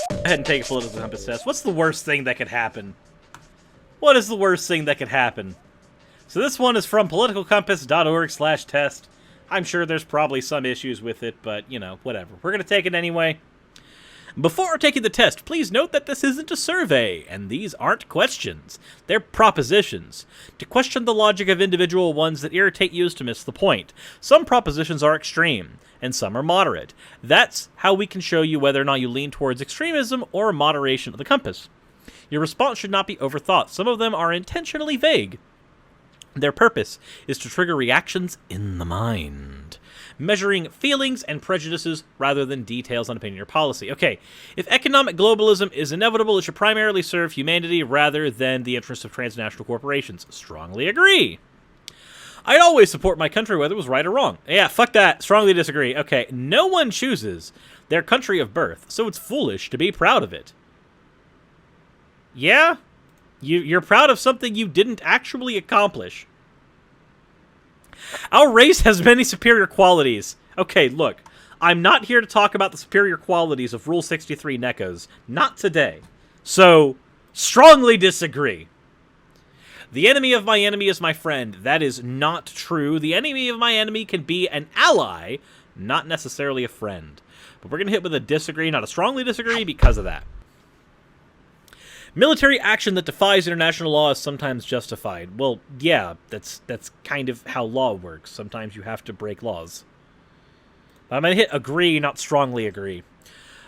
Go ahead and take a political compass test. What's the worst thing that could happen? What is the worst thing that could happen? So this one is from politicalcompass.org/test. I'm sure there's probably some issues with it, but, you know, whatever. We're going to take it anyway. Before taking the test, please note that this isn't a survey, and these aren't questions. They're propositions. To question the logic of individual ones that irritate you is to miss the point. Some propositions are extreme, and some are moderate. That's how we can show you whether or not you lean towards extremism or moderation of the compass. Your response should not be overthought. Some of them are intentionally vague. Their purpose is to trigger reactions in the mind, measuring feelings and prejudices rather than details on opinion or policy. Okay, if economic globalism is inevitable, it should primarily serve humanity rather than the interests of transnational corporations. Strongly agree. I'd always support my country whether it was right or wrong. Yeah, fuck that. Strongly disagree. Okay, no one chooses their country of birth, so it's foolish to be proud of it. Yeah? You're proud of something you didn't actually accomplish. Our race has many superior qualities. Okay, look. I'm not here to talk about the superior qualities of Rule 63 NECAs. Not today. So, strongly disagree. The enemy of my enemy is my friend. That is not true. The enemy of my enemy can be an ally, not necessarily a friend. But we're going to hit with a disagree, not a strongly disagree, because of that. Military action that defies international law is sometimes justified. Well, yeah, that's kind of how law works. Sometimes you have to break laws. But I'm going to hit agree, not strongly agree.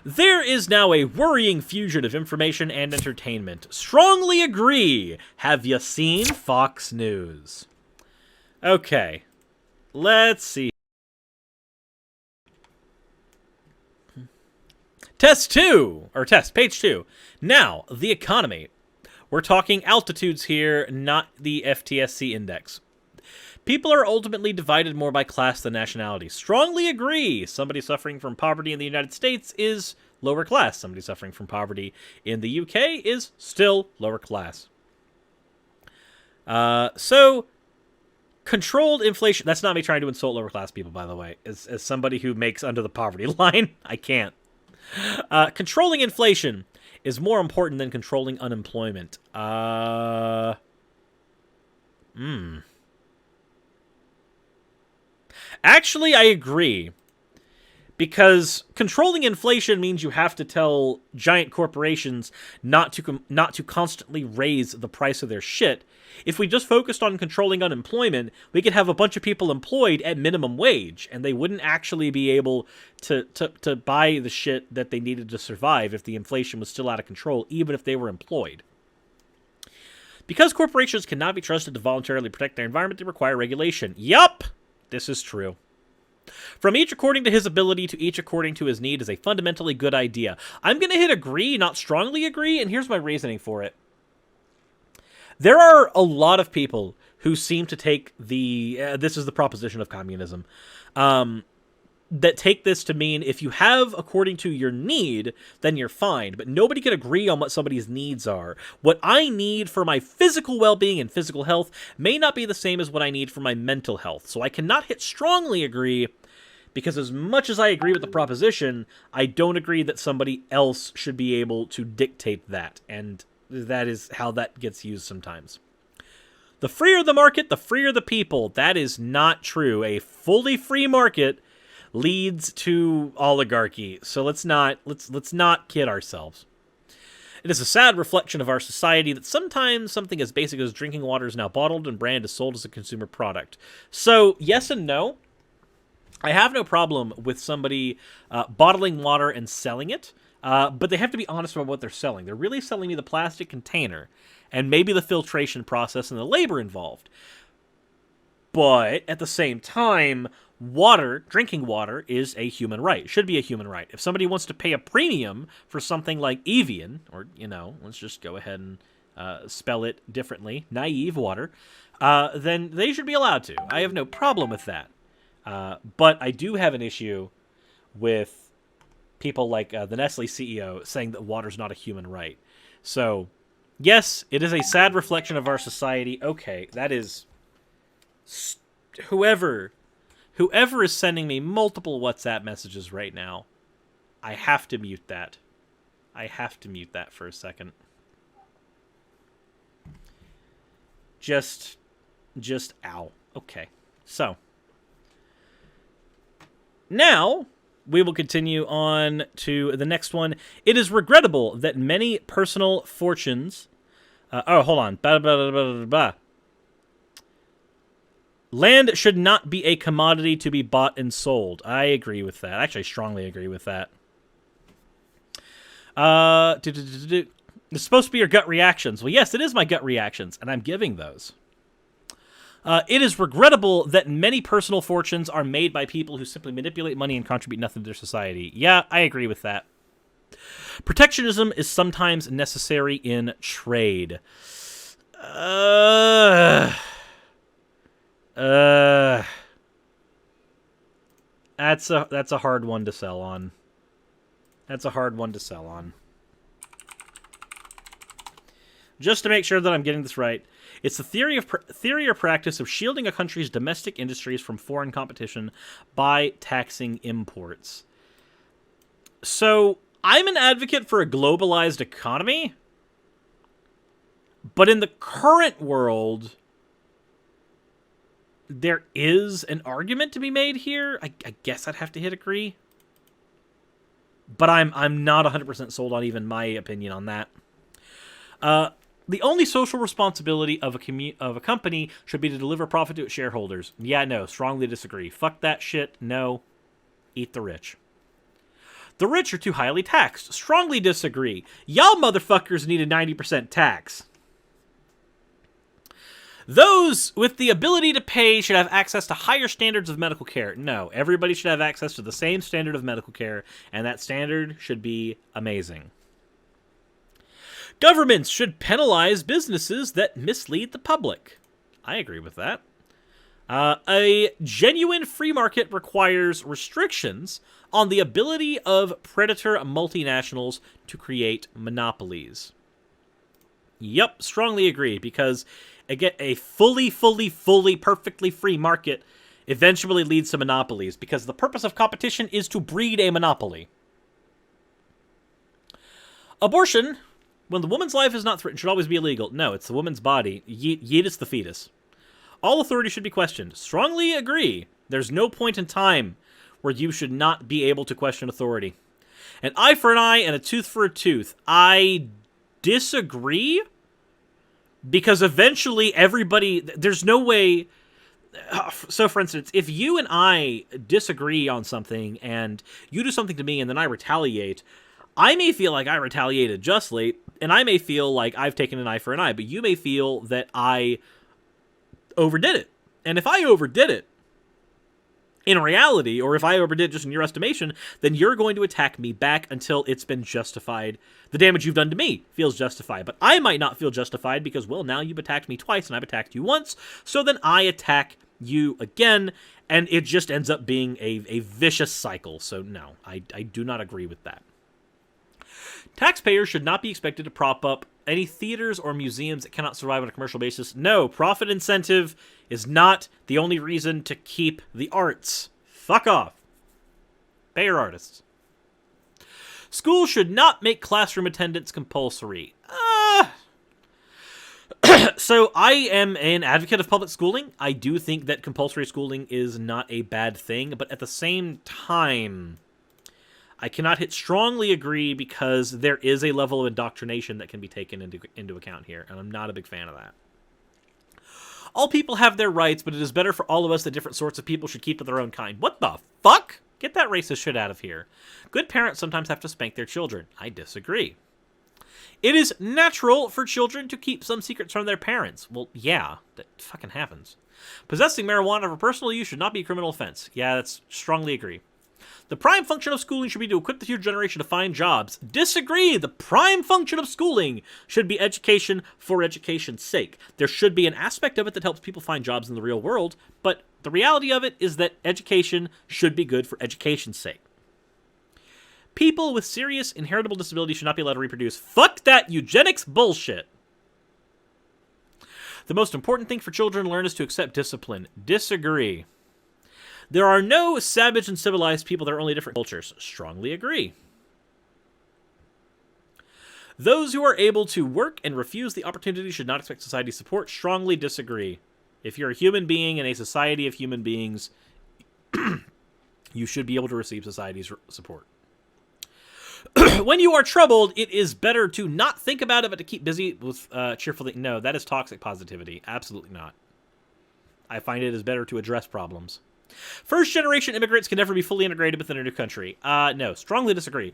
There is now a worrying fusion of information and entertainment. Strongly agree. Have you seen Fox News? Okay. Let's see. Test 2, or test, page 2. Now, the economy. We're talking altitudes here, not the FTSE index. People are ultimately divided more by class than nationality. Strongly agree. Somebody suffering from poverty in the United States is lower class. Somebody suffering from poverty in the UK is still lower class. So, controlled inflation. That's not me trying to insult lower class people, by the way. As somebody who makes under the poverty line, I can't. Controlling inflation is more important than controlling unemployment. Actually, I agree. Because controlling inflation means you have to tell giant corporations not to constantly raise the price of their shit. If we just focused on controlling unemployment, we could have a bunch of people employed at minimum wage, and they wouldn't actually be able to buy the shit that they needed to survive if the inflation was still out of control, even if they were employed. Because corporations cannot be trusted to voluntarily protect their environment, they require regulation. Yup! This is true. From each according to his ability to each according to his need is a fundamentally good idea. I'm going to hit agree, not strongly agree, and here's my reasoning for it. There are a lot of people who seem to take the, this is the proposition of communism, that take this to mean if you have according to your need, then you're fine. But nobody can agree on what somebody's needs are. What I need for my physical well-being and physical health may not be the same as what I need for my mental health. So I cannot hit strongly agree, because as much as I agree with the proposition, I don't agree that somebody else should be able to dictate that. And that is how that gets used sometimes. The freer the market, the freer the people. That is not true. A fully free market leads to oligarchy. So let's not kid ourselves. It is a sad reflection of our society that sometimes something as basic as drinking water is now bottled and branded as sold as a consumer product. So yes and no. I have no problem with somebody bottling water and selling it. But they have to be honest about what they're selling. They're really selling me the plastic container and maybe the filtration process and the labor involved. But at the same time, drinking water is a human right. It should be a human right. If somebody wants to pay a premium for something like Evian, or, let's just go ahead and spell it differently, naive water, then they should be allowed to. I have no problem with that. But I do have an issue with people like the Nestle CEO saying that water's not a human right. So, yes, it is a sad reflection of our society. Okay, that is... Whoever Whoever is sending me multiple WhatsApp messages right now, I have to mute that. I have to mute that for a second. Just ow. Okay. So, now we will continue on to the next one. It is regrettable that many personal fortunes... hold on. Land should not be a commodity to be bought and sold. I agree with that. Actually, I strongly agree with that. It's supposed to be your gut reactions. Well, yes, it is my gut reactions, and I'm giving those. It is regrettable that many personal fortunes are made by people who simply manipulate money and contribute nothing to their society. Yeah, I agree with that. Protectionism is sometimes necessary in trade. That's a hard one to sell on. That's a hard one to sell on. Just to make sure that I'm getting this right, it's the theory or practice of shielding a country's domestic industries from foreign competition by taxing imports. So, I'm an advocate for a globalized economy, but in the current world, there is an argument to be made here. I guess I'd have to hit agree. But I'm not 100% sold on even my opinion on that. The only social responsibility of a company should be to deliver profit to its shareholders. Yeah, no, strongly disagree. Fuck that shit. No. Eat the rich. The rich are too highly taxed. Strongly disagree. Y'all motherfuckers need a 90% tax. Those with the ability to pay should have access to higher standards of medical care. No, everybody should have access to the same standard of medical care, and that standard should be amazing. Governments should penalize businesses that mislead the public. I agree with that. A genuine free market requires restrictions on the ability of predator multinationals to create monopolies. Yep, strongly agree, because again, a fully, perfectly free market eventually leads to monopolies, because the purpose of competition is to breed a monopoly. Abortion, when the woman's life is not threatened, should always be illegal. No, it's the woman's body. Yeetus the fetus. All authority should be questioned. Strongly agree. There's no point in time where you should not be able to question authority. An eye for an eye and a tooth for a tooth. I disagree, because eventually everybody... There's no way... So, for instance, if you and I disagree on something and you do something to me and then I retaliate, I may feel like I retaliated justly, and I may feel like I've taken an eye for an eye, but you may feel that I overdid it. And if I overdid it in reality, or if I overdid it just in your estimation, then you're going to attack me back until it's been justified. The damage you've done to me feels justified, but I might not feel justified because, well, now you've attacked me twice and I've attacked you once, so then I attack you again, and it just ends up being a vicious cycle. So no, I do not agree with that. Taxpayers should not be expected to prop up any theaters or museums that cannot survive on a commercial basis. No, profit incentive is not the only reason to keep the arts. Fuck off. Pay your artists. Schools should not make classroom attendance compulsory. So I am an advocate of public schooling. I do think that compulsory schooling is not a bad thing, but at the same time, I cannot hit strongly agree, because there is a level of indoctrination that can be taken into account here, and I'm not a big fan of that. All people have their rights, but it is better for all of us that different sorts of people should keep to their own kind. What the fuck? Get that racist shit out of here. Good parents sometimes have to spank their children. I disagree. It is natural for children to keep some secrets from their parents. Well, yeah, that fucking happens. Possessing marijuana for personal use should not be a criminal offense. Yeah, that's strongly agree. The prime function of schooling should be to equip the future generation to find jobs. Disagree! The prime function of schooling should be education for education's sake. There should be an aspect of it that helps people find jobs in the real world, but the reality of it is that education should be good for education's sake. People with serious inheritable disabilities should not be allowed to reproduce. Fuck that eugenics bullshit! The most important thing for children to learn is to accept discipline. Disagree. There are no savage and civilized people. There are only different cultures. Strongly agree. Those who are able to work and refuse the opportunity should not expect society's support. Strongly disagree. If you're a human being in a society of human beings, you should be able to receive society's support. When you are troubled, it is better to not think about it, but to keep busy with cheerfully. No, that is toxic positivity. Absolutely not. I find it is better to address problems. First-generation immigrants can never be fully integrated within a new country. No, strongly disagree.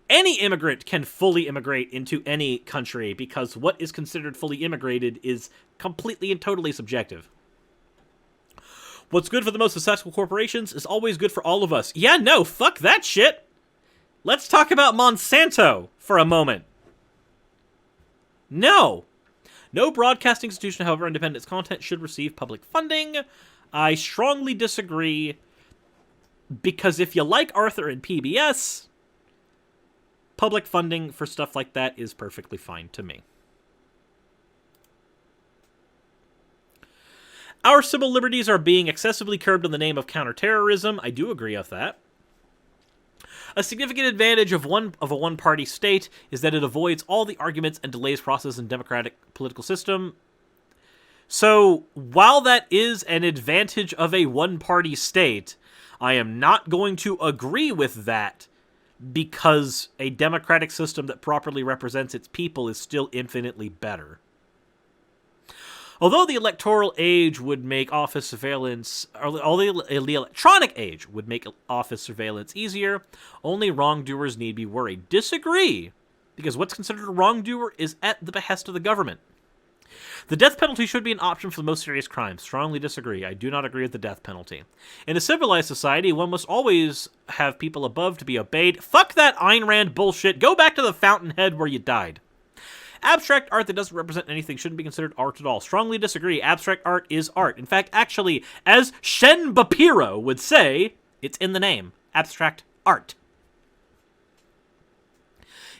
Any immigrant can fully immigrate into any country because what is considered fully immigrated is completely and totally subjective. What's good for the most successful corporations is always good for all of us. Yeah, no, fuck that shit. Let's talk about Monsanto for a moment. No. No broadcasting institution, however independent its content, should receive public funding. I strongly disagree, because if you like Arthur and PBS, public funding for stuff like that is perfectly fine to me. Our civil liberties are being excessively curbed in the name of counterterrorism. I do agree with that. A significant advantage of a one-party state is that it avoids all the arguments and delays process in democratic political system. So, while that is an advantage of a one-party state, I am not going to agree with that because a democratic system that properly represents its people is still infinitely better. Although the electoral age would make office surveillance, although the electronic age would make office surveillance easier, only wrongdoers need be worried. Disagree, because what's considered a wrongdoer is at the behest of the government. The death penalty should be an option for the most serious crimes. Strongly disagree. I do not agree with the death penalty. In a civilized society, one must always have people above to be obeyed. Fuck that Ayn Rand bullshit. Go back to the fountainhead where you died. Abstract art that doesn't represent anything shouldn't be considered art at all. Strongly disagree. Abstract art is art. In fact, actually, as Shen Bapiro would say, it's in the name. Abstract art.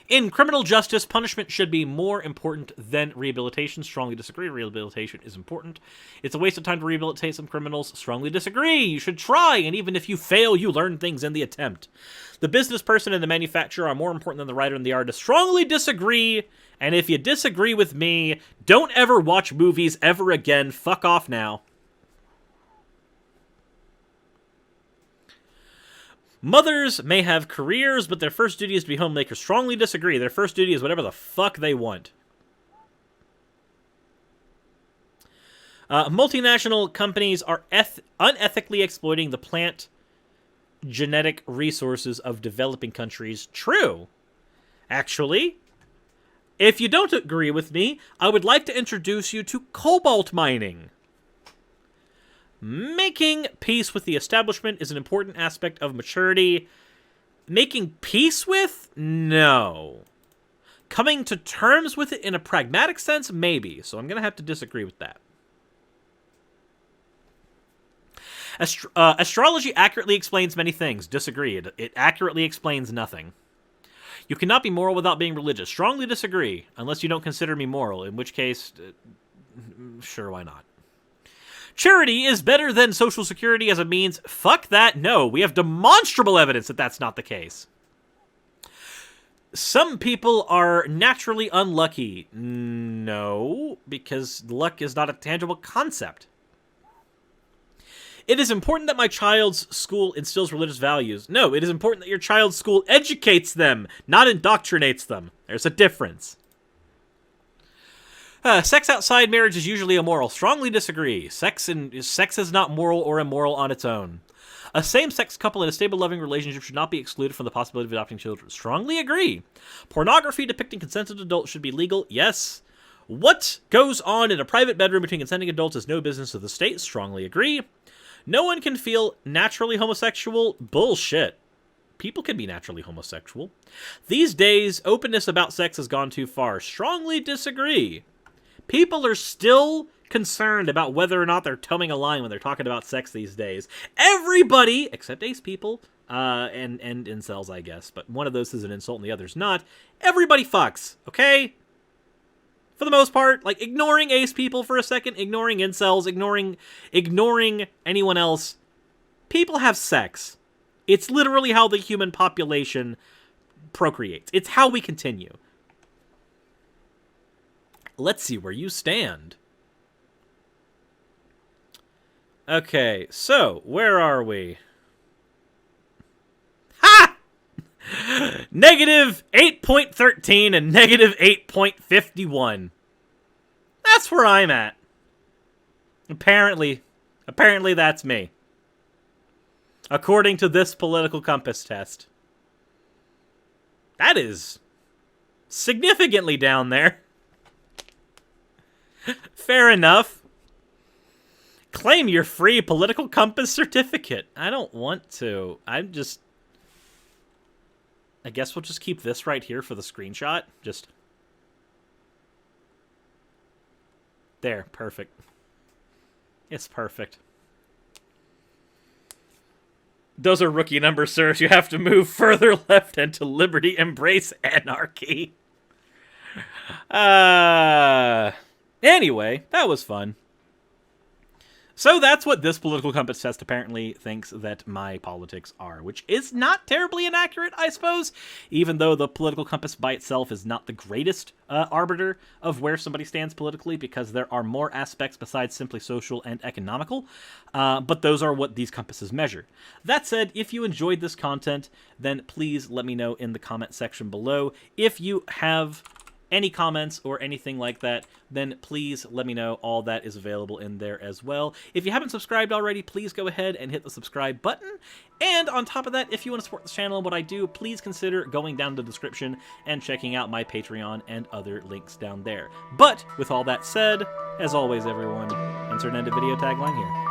In criminal justice, punishment should be more important than rehabilitation. Strongly disagree. Rehabilitation is important. It's a waste of time to rehabilitate some criminals. Strongly disagree. You should try, and even if you fail, you learn things in the attempt. The business person and the manufacturer are more important than the writer and the artist. Strongly disagree, and if you disagree with me, don't ever watch movies ever again. Fuck off now. Mothers may have careers, but their first duty is to be homemakers. Strongly disagree. Their first duty is whatever the fuck they want. Multinational companies are unethically exploiting the plant genetic resources of developing countries. True. Actually, if you don't agree with me, I would like to introduce you to cobalt mining. Making peace with the establishment is an important aspect of maturity. Making peace with? No. Coming to terms with it in a pragmatic sense? Maybe. So I'm going to have to disagree with that. Astrology accurately explains many things. Disagreed. It accurately explains nothing. You cannot be moral without being religious. Strongly disagree. Unless you don't consider me moral. In which case, sure, why not? Charity is better than Social Security as a means. Fuck that. No, we have demonstrable evidence that that's not the case. Some people are naturally unlucky. No, because luck is not a tangible concept. It is important that my child's school instills religious values. No, it is important that your child's school educates them, not indoctrinates them. There's a difference. Sex outside marriage is usually immoral. Strongly disagree. Sex is not moral or immoral on its own. A same-sex couple in a stable, loving relationship should not be excluded from the possibility of adopting children. Strongly agree. Pornography depicting consented adults should be legal. Yes. What goes on in a private bedroom between consenting adults is no business of the state. Strongly agree. No one can feel naturally homosexual. Bullshit. People can be naturally homosexual. These days, openness about sex has gone too far. Strongly disagree. People are still concerned about whether or not they're toeing a line when they're talking about sex these days. Everybody, except ace people, and incels, I guess, but one of those is an insult and the other's not. Everybody fucks, okay? For the most part, like, ignoring ace people for a second, ignoring incels, ignoring anyone else. People have sex. It's literally how the human population procreates. It's how we continue. Let's see where you stand. Okay, so, where are we? Ha! Negative 8.13 and negative 8.51. That's where I'm at. Apparently that's me. According to this political compass test. That is significantly down there. Fair enough. Claim your free political compass certificate. I don't want to. I guess we'll just keep this right here for the screenshot. Just. There. Perfect. It's perfect. Those are rookie numbers, sirs. You have to move further left and to liberty embrace anarchy. Anyway, that was fun. So that's what this political compass test apparently thinks that my politics are, which is not terribly inaccurate, I suppose, even though the political compass by itself is not the greatest arbiter of where somebody stands politically, because there are more aspects besides simply social and economical, but those are what these compasses measure. That said, if you enjoyed this content, then please let me know in the comment section below. If you have any comments or anything like that, then please let me know. All that is available in there as well. If you haven't subscribed already, please go ahead and hit the subscribe button. And on top of that, if you want to support this channel and what I do, please consider going down to the description and checking out my Patreon and other links down there. But with all that said, as always, everyone, insert an end to video tagline here.